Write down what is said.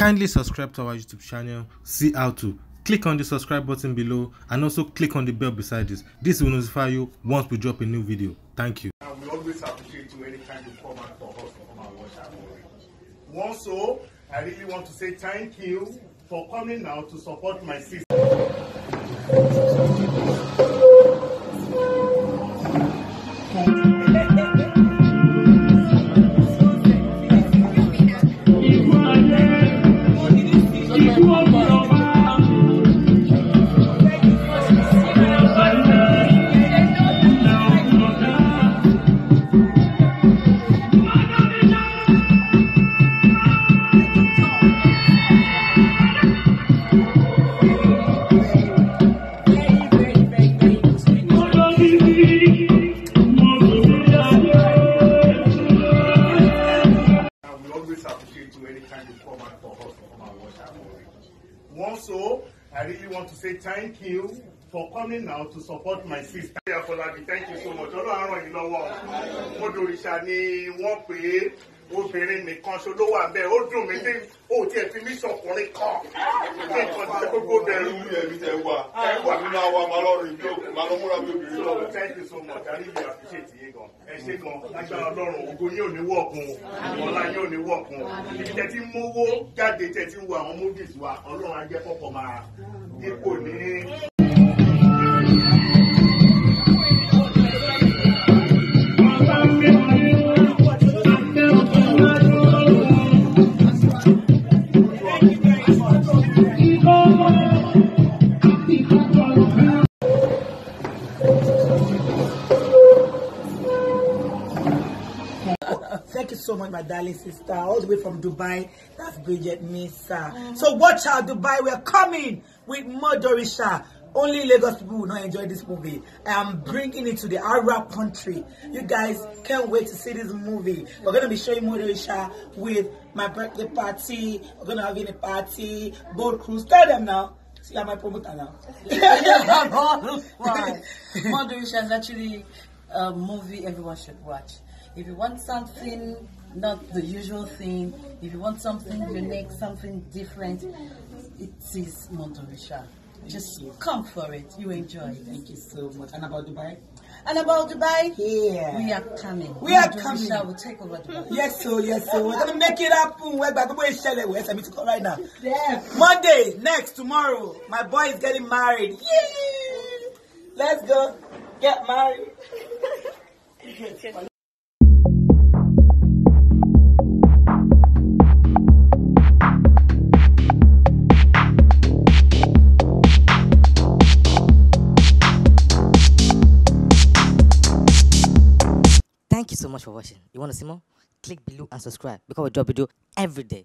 Kindly subscribe to our YouTube channel, see how to. Click on the subscribe button below and also click on the bell beside this. This will notify you once we drop a new video. Thank you. And we always appreciate you anytime you come out for us to come and watch our movie. Also, I really want to say thank you for coming now to support my sister. Also, I really want to say thank you for coming now to support my sister. Kemi Afolabi, thank you so much. Modorisa ni wọ́n pè obìnrin nìkan ṣo ló wà bẹ́ẹ̀ ó dùn mí dé ó tiẹ̀ fi mí sọkùnrin kan nǹkan tí gbogbo bẹ̀rù ẹ̀mí tẹ̀ wá nínú àwọn ọmọlọ́run ìbí òkú máa lọ múra bí obìnrin lọ. Thank you so much. I really appreciate yín gan. Ẹ ṣé gan. Lágbára Ọlọ́run ògo yóò ní wọ̀kun ọlá yóò ní wọ̀kun. Ibi tẹ́ ti ń mówó jáde tẹ́ ti ń wo àwọn movies wa Ọlọ́run á jẹ́ kọ́kọ́ máa dípò ní. Thank you so much, my darling sister, all the way from Dubai. That's Bridget Misa. So watch out, Dubai. We're coming with Modorisa. Only Lagos people will not enjoy this movie. I am bringing it to the Arab country. You guys can't wait to see this movie. We're going to be showing Modorisa with my birthday party. We're going to have a party, boat cruise. Tell them now. See, I'm my promoter now. Modorisa is actually a movie everyone should watch. If you want something not the usual thing, if you want something unique, something different, it is Modorisa. Just come for it. You enjoy. Thank you so much. And about Dubai? And about Dubai? Yeah. We are coming. We are Modorisa coming. will take over Dubai. Yes, so. We're going to make it happen. We're going to go right now. Yeah. Monday, next, tomorrow, my boy is getting married. Yay! Let's go. Get married. Thank you so much for watching. You want to see more? Click below and subscribe because we drop video every day.